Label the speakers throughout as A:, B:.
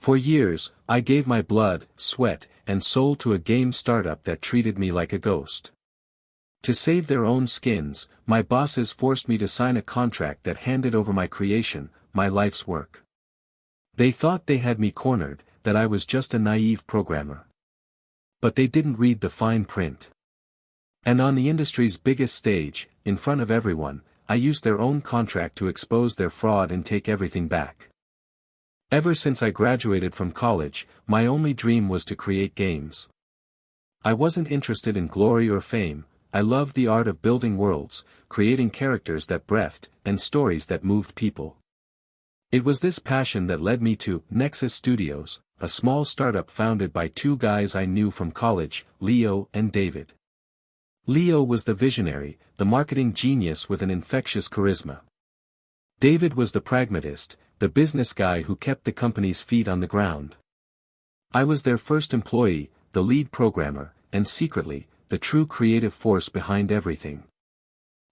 A: For years, I gave my blood, sweat, and soul to a game startup that treated me like a ghost. To save their own skins, my bosses forced me to sign a contract that handed over my creation, my life's work. They thought they had me cornered, that I was just a naive programmer. But they didn't read the fine print. And on the industry's biggest stage, in front of everyone, I used their own contract to expose their fraud and take everything back. Ever since I graduated from college, my only dream was to create games. I wasn't interested in glory or fame. I loved the art of building worlds, creating characters that breathed, and stories that moved people. It was this passion that led me to Nexus Studios, a small startup founded by two guys I knew from college, Leo and David. Leo was the visionary, the marketing genius with an infectious charisma. David was the pragmatist, the business guy who kept the company's feet on the ground. I was their first employee, the lead programmer, and secretly, the true creative force behind everything.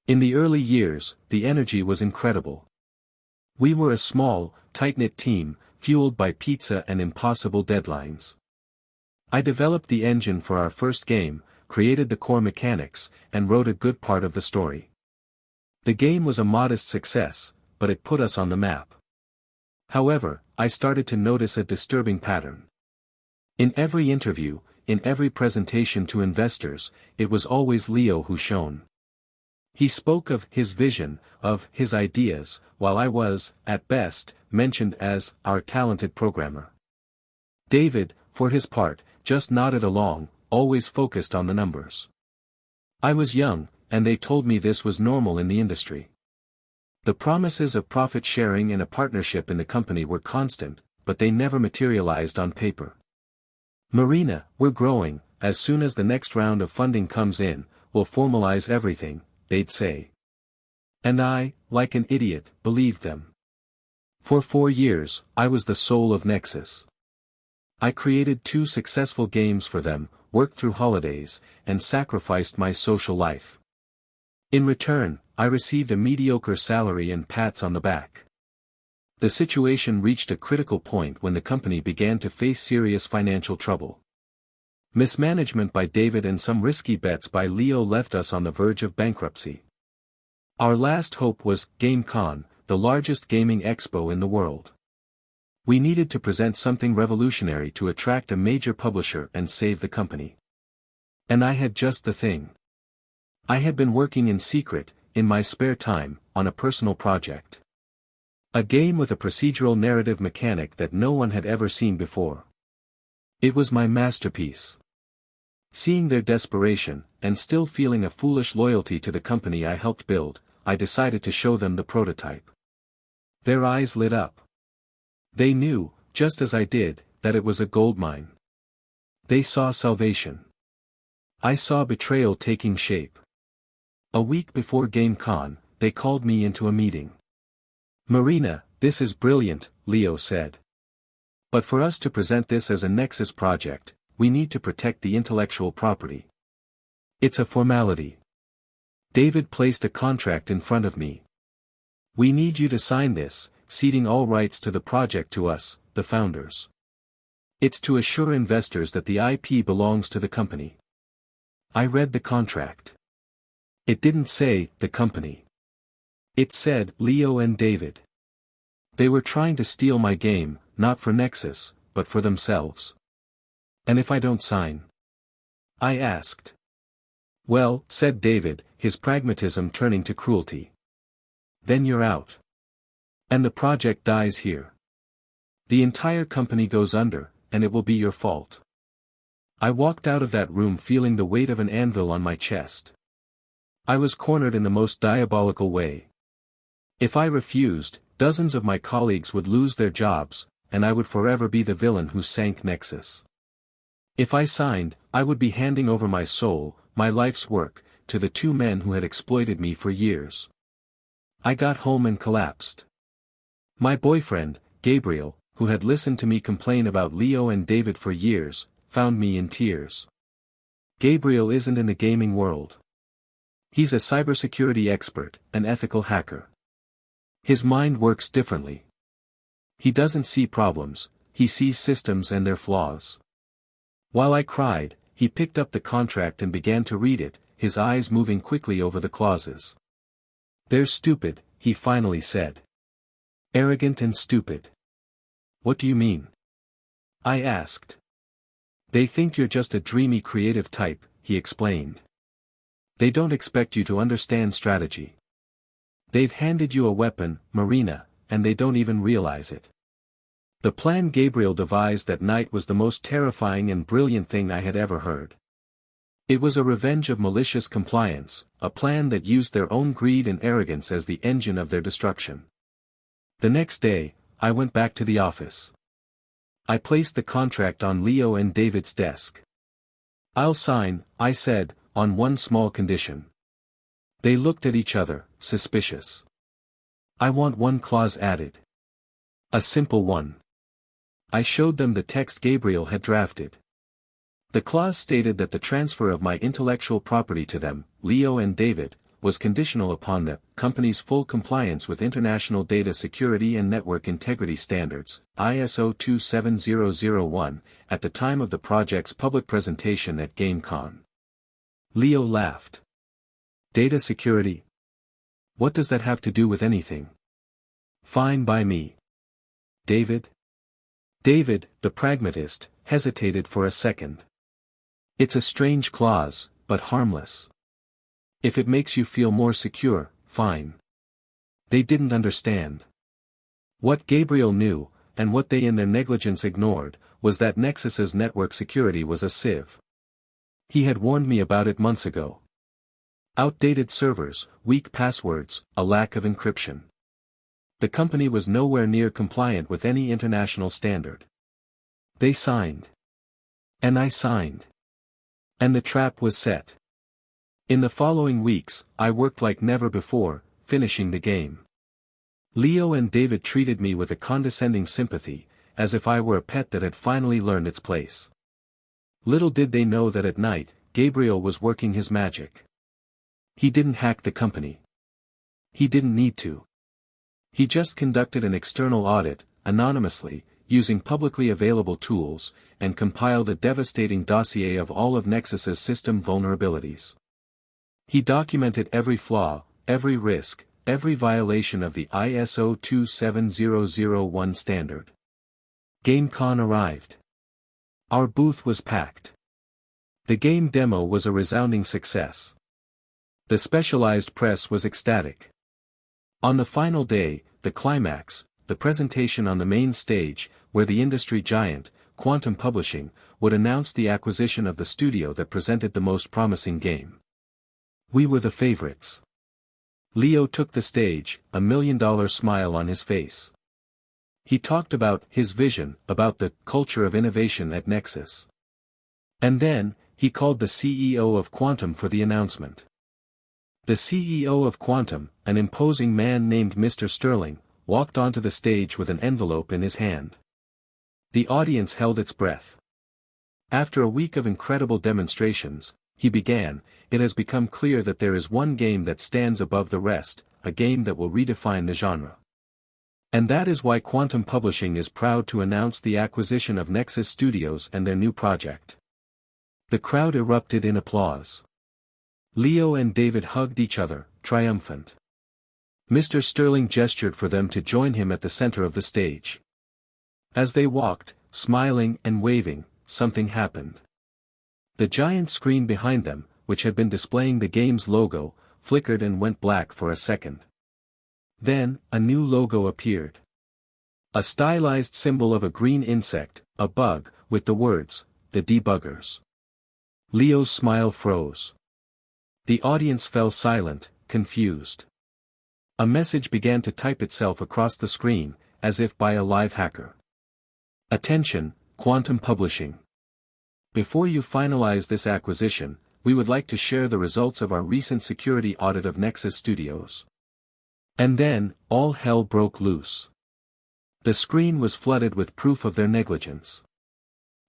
A: In the early years, the energy was incredible. We were a small, tight-knit team, fueled by pizza and impossible deadlines. I developed the engine for our first game, created the core mechanics, and wrote a good part of the story. The game was a modest success, but it put us on the map. However, I started to notice a disturbing pattern. In every interview, in every presentation to investors, it was always Leo who shone. He spoke of his vision, of his ideas, while I was, at best, mentioned as our talented programmer. David, for his part, just nodded along, always focused on the numbers. I was young, and they told me this was normal in the industry. The promises of profit sharing and a partnership in the company were constant, but they never materialized on paper. Marina, we're growing, as soon as the next round of funding comes in, we'll formalize everything, they'd say. And I, like an idiot, believed them. For 4 years, I was the soul of Nexus. I created 2 successful games for them, worked through holidays, and sacrificed my social life. In return, I received a mediocre salary and pats on the back. The situation reached a critical point when the company began to face serious financial trouble. Mismanagement by David and some risky bets by Leo left us on the verge of bankruptcy. Our last hope was GameCon, the largest gaming expo in the world. We needed to present something revolutionary to attract a major publisher and save the company. And I had just the thing. I had been working in secret, in my spare time, on a personal project. A game with a procedural narrative mechanic that no one had ever seen before. It was my masterpiece. Seeing their desperation, and still feeling a foolish loyalty to the company I helped build, I decided to show them the prototype. Their eyes lit up. They knew, just as I did, that it was a goldmine. They saw salvation. I saw betrayal taking shape. A week before GameCon, they called me into a meeting. Marina, this is brilliant, Leo said. But for us to present this as a Nexus project, we need to protect the intellectual property. It's a formality. David placed a contract in front of me. We need you to sign this, ceding all rights to the project to us, the founders. It's to assure investors that the IP belongs to the company. I read the contract. It didn't say, the company. It said, Leo and David. They were trying to steal my game, not for Nexus, but for themselves. And if I don't sign? I asked. Well, said David, his pragmatism turning to cruelty. Then you're out. And the project dies here. The entire company goes under, and it will be your fault. I walked out of that room feeling the weight of an anvil on my chest. I was cornered in the most diabolical way. If I refused, dozens of my colleagues would lose their jobs, and I would forever be the villain who sank Nexus. If I signed, I would be handing over my soul, my life's work, to the 2 men who had exploited me for years. I got home and collapsed. My boyfriend, Gabriel, who had listened to me complain about Leo and David for years, found me in tears. Gabriel isn't in the gaming world. He's a cybersecurity expert, an ethical hacker. His mind works differently. He doesn't see problems, he sees systems and their flaws. While I cried, he picked up the contract and began to read it, his eyes moving quickly over the clauses. "They're stupid," he finally said. "Arrogant and stupid." "What do you mean?" I asked. "They think you're just a dreamy creative type," he explained. "They don't expect you to understand strategy. They've handed you a weapon, Marina, and they don't even realize it." The plan Gabriel devised that night was the most terrifying and brilliant thing I had ever heard. It was a revenge of malicious compliance, a plan that used their own greed and arrogance as the engine of their destruction. The next day, I went back to the office. I placed the contract on Leo and David's desk. "I'll sign," I said, "on one small condition." They looked at each other, suspicious. "I want one clause added. A simple one." I showed them the text Gabriel had drafted. The clause stated that the transfer of my intellectual property to them, Leo and David, was conditional upon the company's full compliance with International Data Security and Network Integrity Standards, ISO 27001, at the time of the project's public presentation at GameCon. Leo laughed. "Data security? What does that have to do with anything?" "Fine by me." "David?" David, the pragmatist, hesitated for a second. "It's a strange clause, but harmless. If it makes you feel more secure, fine." They didn't understand. What Gabriel knew, and what they in their negligence ignored, was that Nexus's network security was a sieve. He had warned me about it months ago. Outdated servers, weak passwords, a lack of encryption. The company was nowhere near compliant with any international standard. They signed. And I signed. And the trap was set. In the following weeks, I worked like never before, finishing the game. Leo and David treated me with a condescending sympathy, as if I were a pet that had finally learned its place. Little did they know that at night, Gabriel was working his magic. He didn't hack the company. He didn't need to. He just conducted an external audit, anonymously, using publicly available tools, and compiled a devastating dossier of all of Nexus's system vulnerabilities. He documented every flaw, every risk, every violation of the ISO 27001 standard. GameCon arrived. Our booth was packed. The game demo was a resounding success. The specialized press was ecstatic. On the final day, the climax, the presentation on the main stage, where the industry giant, Quantum Publishing, would announce the acquisition of the studio that presented the most promising game. We were the favorites. Leo took the stage, a $1 million smile on his face. He talked about his vision, about the culture of innovation at Nexus. And then, he called the CEO of Quantum for the announcement. The CEO of Quantum, an imposing man named Mr. Sterling, walked onto the stage with an envelope in his hand. The audience held its breath. After a week of incredible demonstrations, he began, "It has become clear that there is one game that stands above the rest, a game that will redefine the genre. And that is why Quantum Publishing is proud to announce the acquisition of Nexus Studios and their new project." The crowd erupted in applause. Leo and David hugged each other, triumphant. Mr. Sterling gestured for them to join him at the center of the stage. As they walked, smiling and waving, something happened. The giant screen behind them, which had been displaying the game's logo, flickered and went black for a second. Then, a new logo appeared. A stylized symbol of a green insect, a bug, with the words, "The Debuggers." Leo's smile froze. The audience fell silent, confused. A message began to type itself across the screen, as if by a live hacker. "Attention, Quantum Publishing. Before you finalize this acquisition, we would like to share the results of our recent security audit of Nexus Studios." And then, all hell broke loose. The screen was flooded with proof of their negligence.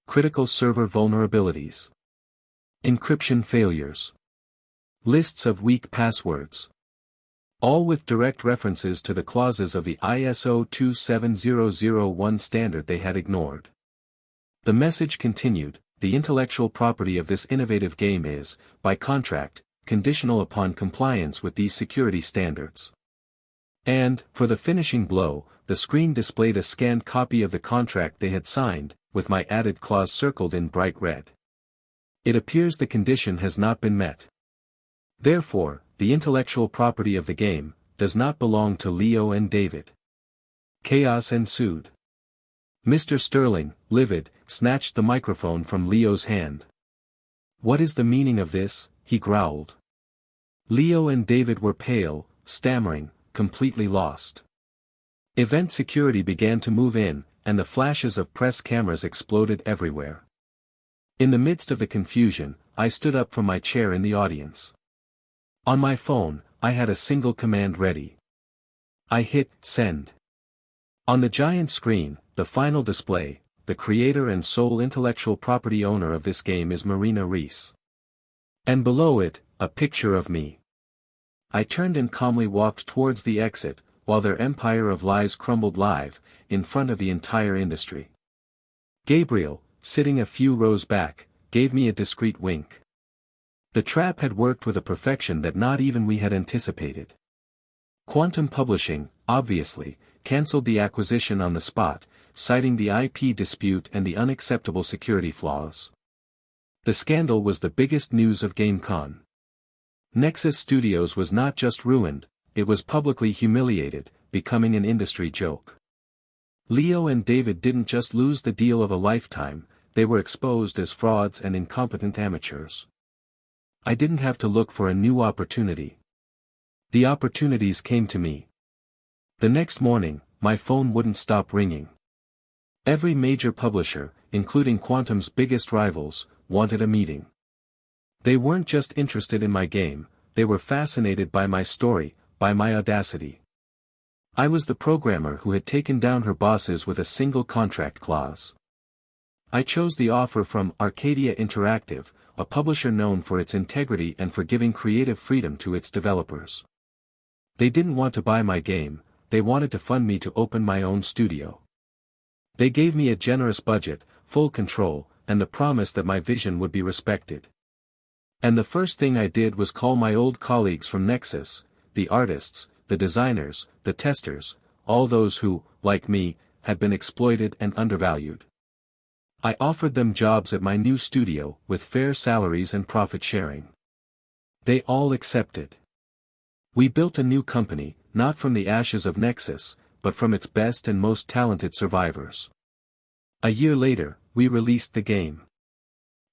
A: Critical server vulnerabilities. Encryption failures. Lists of weak passwords. All with direct references to the clauses of the ISO 27001 standard they had ignored. The message continued: the intellectual property of this innovative game is, by contract, conditional upon compliance with these security standards. And, for the finishing blow, the screen displayed a scanned copy of the contract they had signed, with my added clause circled in bright red. It appears the condition has not been met. Therefore, the intellectual property of the game does not belong to Leo and David. Chaos ensued. Mr. Sterling, livid, snatched the microphone from Leo's hand. "What is the meaning of this?" he growled. Leo and David were pale, stammering, completely lost. Event security began to move in, and the flashes of press cameras exploded everywhere. In the midst of the confusion, I stood up from my chair in the audience. On my phone, I had a single command ready. I hit send. On the giant screen, the final display, the creator and sole intellectual property owner of this game is Marina Reese. And below it, a picture of me. I turned and calmly walked towards the exit, while their empire of lies crumbled live, in front of the entire industry. Gabriel, sitting a few rows back, gave me a discreet wink. The trap had worked with a perfection that not even we had anticipated. Quantum Publishing, obviously, cancelled the acquisition on the spot, citing the IP dispute and the unacceptable security flaws. The scandal was the biggest news of GameCon. Nexus Studios was not just ruined, it was publicly humiliated, becoming an industry joke. Leo and David didn't just lose the deal of a lifetime, they were exposed as frauds and incompetent amateurs. I didn't have to look for a new opportunity. The opportunities came to me. The next morning, my phone wouldn't stop ringing. Every major publisher, including Quantum's biggest rivals, wanted a meeting. They weren't just interested in my game, they were fascinated by my story, by my audacity. I was the programmer who had taken down her bosses with a single contract clause. I chose the offer from Arcadia Interactive, a publisher known for its integrity and for giving creative freedom to its developers. They didn't want to buy my game, they wanted to fund me to open my own studio. They gave me a generous budget, full control, and the promise that my vision would be respected. And the first thing I did was call my old colleagues from Nexus, the artists, the designers, the testers, all those who, like me, had been exploited and undervalued. I offered them jobs at my new studio, with fair salaries and profit sharing. They all accepted. We built a new company, not from the ashes of Nexus, but from its best and most talented survivors. A year later, we released the game.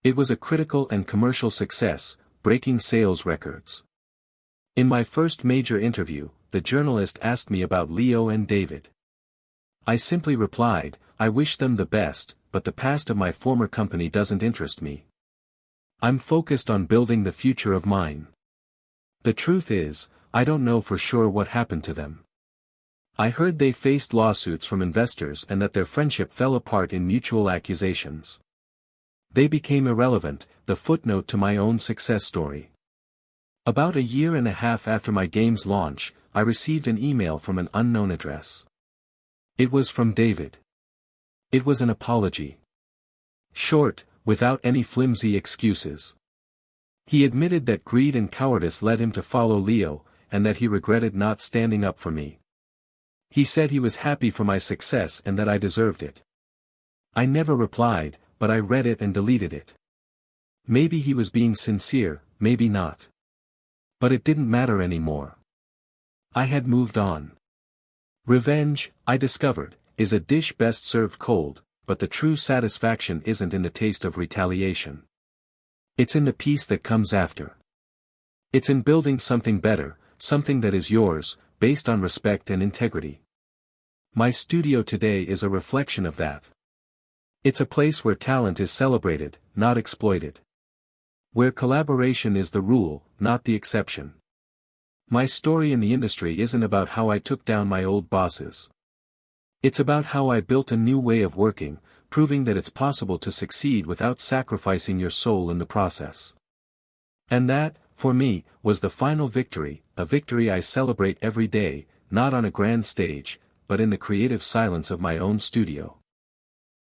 A: It was a critical and commercial success, breaking sales records. In my first major interview, the journalist asked me about Leo and David. I simply replied, "I wish them the best, but the past of my former company doesn't interest me. I'm focused on building the future of mine." The truth is, I don't know for sure what happened to them. I heard they faced lawsuits from investors and that their friendship fell apart in mutual accusations. They became irrelevant, the footnote to my own success story. About a year and a half after my game's launch, I received an email from an unknown address. It was from David. It was an apology. Short, without any flimsy excuses. He admitted that greed and cowardice led him to follow Leo, and that he regretted not standing up for me. He said he was happy for my success and that I deserved it. I never replied, but I read it and deleted it. Maybe he was being sincere, maybe not. But it didn't matter anymore. I had moved on. Revenge, I discovered, is a dish best served cold, but the true satisfaction isn't in the taste of retaliation. It's in the peace that comes after. It's in building something better, something that is yours, based on respect and integrity. My studio today is a reflection of that. It's a place where talent is celebrated, not exploited. Where collaboration is the rule, not the exception. My story in the industry isn't about how I took down my old bosses. It's about how I built a new way of working, proving that it's possible to succeed without sacrificing your soul in the process. And that, for me, was the final victory, a victory I celebrate every day, not on a grand stage, but in the creative silence of my own studio.